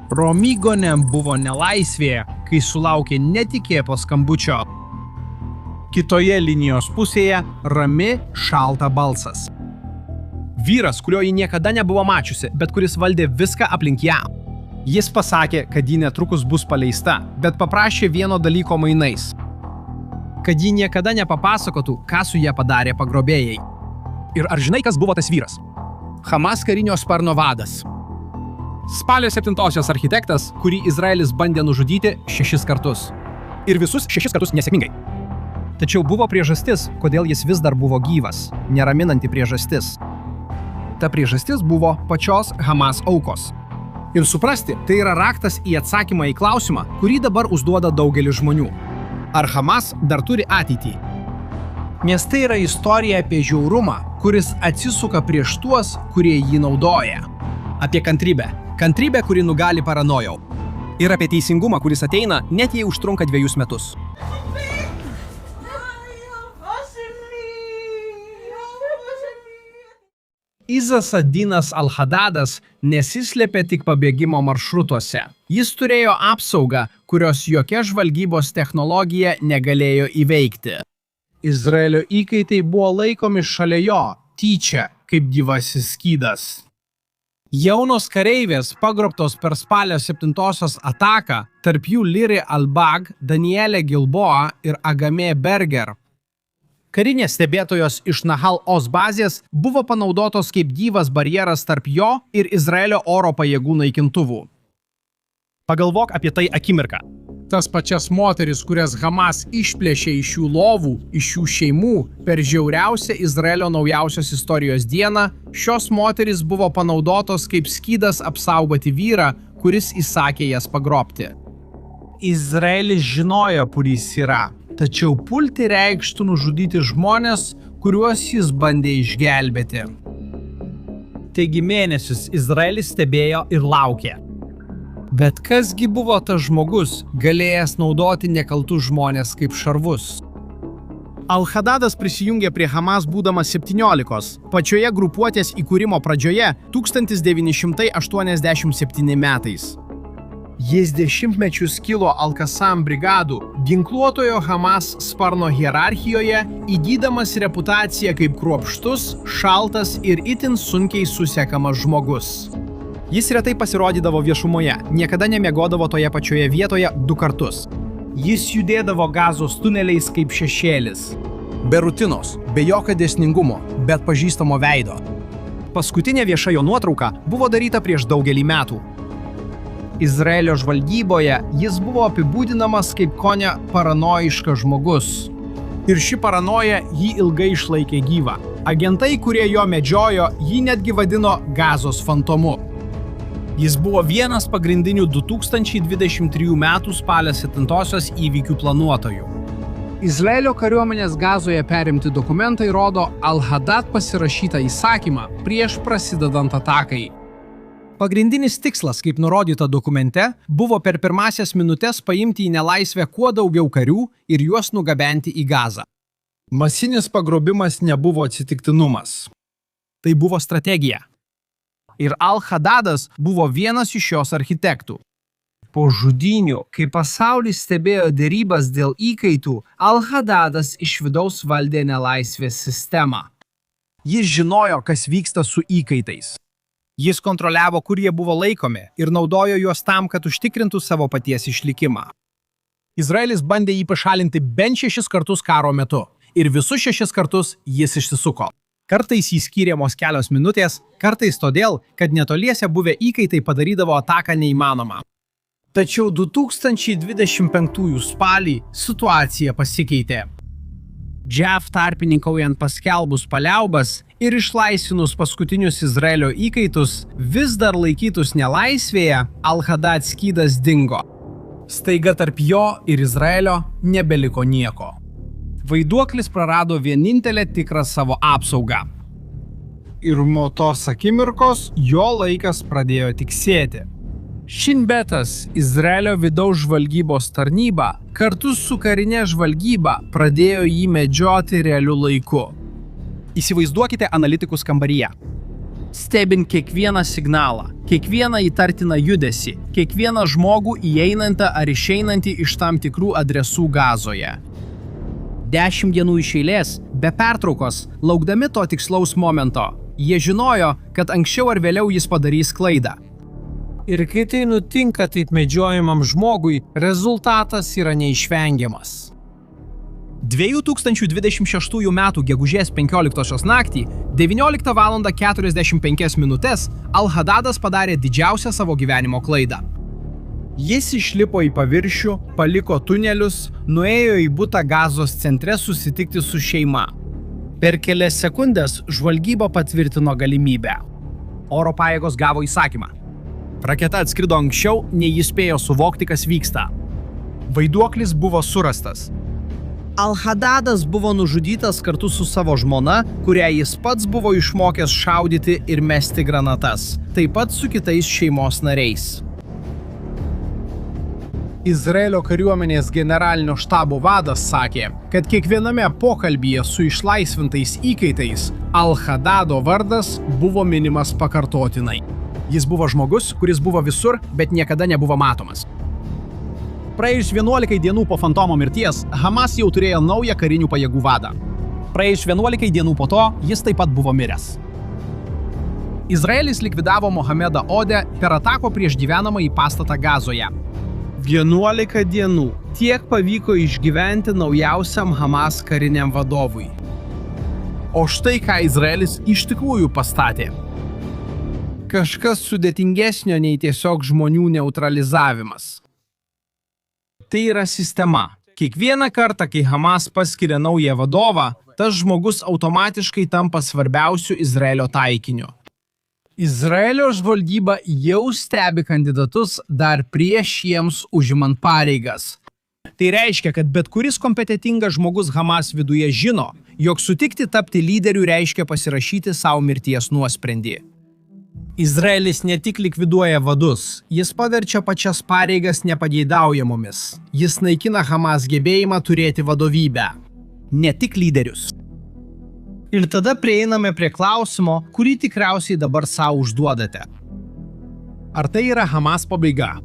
Romi Gonem buvo nelaisvėje, kai sulaukė netikėto skambučio. Kitoje linijos pusėje rami, šalta balsas. Vyras, kurio ji niekada nebuvo mačiusi, bet kuris valdė viską aplink ją. Jis pasakė, kad ji netrukus bus paleista, bet paprašė vieno dalyko mainais. Kad ji niekada nepapasakotų, ką su ją padarė pagrobėjai. Ir ar žinai, kas buvo tas vyras? Hamas karinio sparno vadas. Spalio 7-osios architektas, kurį Izraelis bandė nužudyti 6 kartus. Ir visus 6 kartus nesėkmingai. Tačiau buvo priežastis, kodėl jis vis dar buvo gyvas, neraminanti priežastis. Ta priežastis buvo pačios Hamas aukos. Ir suprasti, tai yra raktas į atsakymą į klausimą, kurį dabar užduoda daugelis žmonių. Ar Hamas dar turi ateitį? Nes tai yra istorija apie žiaurumą, kuris atsisuka prieš tuos, kurie jį naudoja. Apie kantrybę. Kantrybę, kuri nugali paranojau. Ir apie teisingumą, kuris ateina, net jei užtrunka 2 metus. Izas Adinas Al-Hadadas nesislėpė tik pabėgimo maršrutuose. Jis turėjo apsaugą, kurios jokia žvalgybos technologija negalėjo įveikti. Izraelio įkaitai buvo laikomi šalia jo, tyčia, kaip gyvasis skydas. Jaunos kareivės pagrobtos per spalio 7-osios ataką, tarp jų Liri Albag, Danielė Gilboa ir Agamė Berger. Karinės stebėtojos iš Nahal Oz bazės buvo panaudotos kaip gyvas barjeras tarp jo ir Izraelio oro pajėgų naikintuvų. Pagalvok apie tai akimirką. Tas pačias moteris, kurias Hamas išplėšė iš jų lovų, iš jų šeimų, per žiauriausią Izraelio naujausios istorijos dieną, šios moteris buvo panaudotos kaip skydas apsaugoti vyrą, kuris įsakė jas pagrobti. Izraelis žinojo, kur jis yra, tačiau pulti reikštų nužudyti žmonės, kuriuos jis bandė išgelbėti. Taigi mėnesius Izraelis stebėjo ir laukė. Bet kasgi buvo tas žmogus, galėjęs naudoti nekaltus žmonės kaip šarvus? Al-Hadadas prisijungė prie Hamas būdamas 17, pačioje grupuotės įkūrimo pradžioje 1987 metais. Jis dešimtmečius kilo Al-Qassam brigadų, ginkluotojo Hamas sparno hierarchijoje, įgydamas reputaciją kaip kruopštus, šaltas ir itin sunkiai susekamas žmogus. Jis retai pasirodydavo viešumoje, niekada nemiegodavo toje pačioje vietoje 2 kartus. Jis judėdavo Gazos tuneliais kaip šešėlis. Be rutinos, be jokio dėsningumo, be atpažįstamo veido. Paskutinė vieša jo nuotrauka buvo daryta prieš daugelį metų. Izraelio žvalgyboje jis buvo apibūdinamas kaip kone paranojiškas žmogus. Ir ši paranoja jį ilgai išlaikė gyvą. Agentai, kurie jo medžiojo, jį netgi vadino Gazos fantomu. Jis buvo vienas pagrindinių 2023 metų spalio 7-osios įvykių planuotojų. Izraelio kariuomenės Gazoje perimti dokumentai rodo Al-Hadad pasirašytą įsakymą prieš prasidedant atakai. Pagrindinis tikslas, kaip nurodyta dokumente, buvo per pirmasias minutes paimti į nelaisvę kuo daugiau karių ir juos nugabenti į Gazą. Masinis pagrobimas nebuvo atsitiktinumas. Tai buvo strategija. Ir Al-Hadadas buvo vienas iš jos architektų. Po žudynių, kai pasaulis stebėjo derybas dėl įkaitų, Al-Hadadas iš vidaus valdė nelaisvės sistemą. Jis žinojo, kas vyksta su įkaitais. Jis kontroliavo, kur jie buvo laikomi ir naudojo juos tam, kad užtikrintų savo paties išlikimą. Izraelis bandė jį pašalinti bent 6 kartus karo metu ir visus 6 kartus jis išsisuko. Kartais jį skiriamos kelios minutės, kartais todėl, kad netoliese buvę įkaitai padarydavo ataką neįmanomą. Tačiau 2025 spalį situacija pasikeitė. JAV tarpininkaujant paskelbus paliaubas ir išlaisvinus paskutinius Izraelio įkaitus, vis dar laikytus nelaisvėje, Al-Hadad skydas dingo. Staiga tarp jo ir Izraelio nebeliko nieko. Vaiduoklis prarado vienintelę tikrą savo apsaugą. Ir nuo tos akimirkos jo laikas pradėjo tiksėti. Shin Betas, Izraelio vidaus žvalgybos tarnyba, kartu su karinė žvalgyba pradėjo jį medžioti realiu laiku. Įsivaizduokite analitikus kambaryje. stebint kiekvieną signalą, kiekvieną įtartiną judesį, kiekvieną žmogų įeinantį ar išeinantį iš tam tikrų adresų Gazoje. 10 dienų iš eilės, be pertraukos, laukdami to tikslaus momento, jie žinojo, kad anksčiau ar vėliau jis padarys klaidą. Ir kai tai nutinka taip medžiojamam žmogui, rezultatas yra neišvengiamas. 2026 m. gegužės 15 naktį, 19 val. 45 min. Al-Hadadas padarė didžiausią savo gyvenimo klaidą. Jis išlipo į paviršių, paliko tunelius, nuėjo į butą Gazos centre susitikti su šeima. Per kelias sekundės žvalgyba patvirtino galimybę. Oro pajėgos gavo įsakymą. Raketa atskrido anksčiau, nei jis spėjo suvokti, kas vyksta. Vaiduoklis buvo surastas. Al-Hadadas buvo nužudytas kartu su savo žmona, kurią jis pats buvo išmokęs šaudyti ir mesti granatas, taip pat su kitais šeimos nariais. Izraelio kariuomenės generalinio štabo vadas sakė, kad kiekviename pokalbyje su išlaisvintais įkaitais Al-Hadado vardas buvo minimas pakartotinai. Jis buvo žmogus, kuris buvo visur, bet niekada nebuvo matomas. Praėjus 11 dienų po Fantomo mirties, Hamas jau turėjo naują karinių pajėgų vadą. Praėjus 11 dienų po to, jis taip pat buvo miręs. Izraelis likvidavo Mohamedą Odę per atako prieš gyvenamąjį pastatą Gazoje. 11 dienų. Tiek pavyko išgyventi naujausiam Hamas kariniam vadovui. O štai ką Izraelis iš tikrųjų pastatė. Kažkas sudėtingesnio nei tiesiog žmonių neutralizavimas. Tai yra sistema. Kiekvieną kartą, kai Hamas paskiria naują vadovą, tas žmogus automatiškai tampa svarbiausiu Izraelio taikiniu. Izraelio žvalgyba jau stebi kandidatus dar prieš jiems užimant pareigas. Tai reiškia, kad bet kuris kompetentingas žmogus Hamas viduje žino, jog sutikti tapti lyderiu reiškia pasirašyti savo mirties nuosprendį. Izraelis ne tik likviduoja vadus, jis paverčia pačias pareigas nepageidaujamomis. Jis naikina Hamas gebėjimą turėti vadovybę, ne tik lyderius. Ir tada prieiname prie klausimo, kurį tikriausiai dabar savo užduodate. Ar tai yra Hamas pabaiga?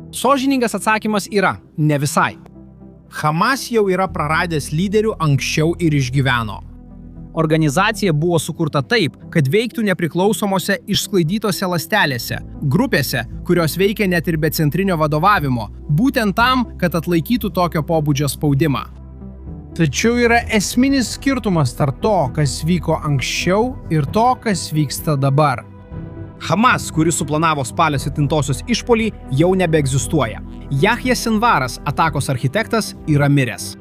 Sąžiningas atsakymas yra ne visai. Hamas jau yra praradęs lyderių anksčiau ir išgyveno. Organizacija buvo sukurta taip, kad veiktų nepriklausomose išsklaidytose ląstelėse, grupėse, kurios veikia net ir be centrinio vadovavimo, būtent tam, kad atlaikytų tokio pobūdžio spaudimą. Tačiau yra esminis skirtumas tarp to, kas vyko anksčiau ir to, kas vyksta dabar. Hamas, kuris suplanavo spalio 7-osios išpuolį, jau nebeegzistuoja. Jahja Sinvaras, atakos architektas, yra miręs.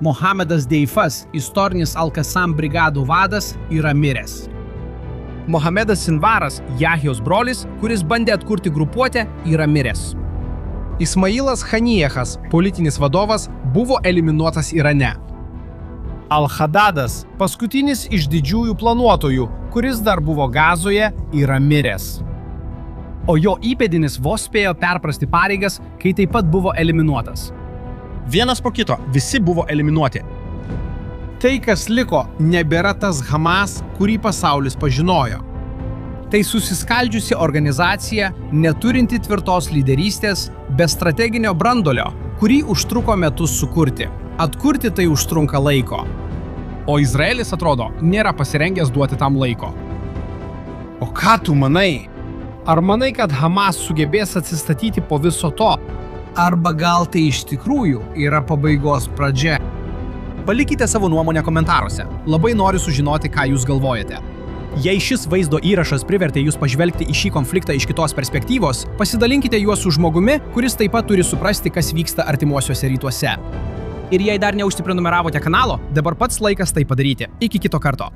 Mohamedas Deifas, istorinis Al-Qassam brigadų vadas, yra miręs. Mohamedas Sinvaras, Jahjos brolis, kuris bandė atkurti grupuotę, yra miręs. Ismailas Hanijehas, politinis vadovas, buvo eliminuotas Irane. Al-Hadadas, paskutinis iš didžiųjų planuotojų, kuris dar buvo Gazoje, yra miręs. O jo įpėdinis vos spėjo perprasti pareigas, kai taip pat buvo eliminuotas. Vienas po kito, visi buvo eliminuoti. Tai, kas liko, nebėra tas Hamas, kurį pasaulis pažinojo. Tai susiskaldžiusi organizacija, neturinti tvirtos lyderystės, be strateginio brandolio, kurį užtruko metus sukurti. Atkurti tai užtrunka laiko. O Izraelis, atrodo, nėra pasirengęs duoti tam laiko. O ką tu manai? Ar manai, kad Hamas sugebės atsistatyti po viso to? Arba gal tai iš tikrųjų yra pabaigos pradžia? Palikite savo nuomonę komentaruose. Labai noriu sužinoti, ką jūs galvojate. Jei šis vaizdo įrašas privertė jūs pažvelgti į šį konfliktą iš kitos perspektyvos, pasidalinkite juos su žmogumi, kuris taip pat turi suprasti, kas vyksta artimuosiuose rytuose. Ir jei dar neužsiprenumeravote kanalo, dabar pats laikas tai padaryti. Iki kito karto.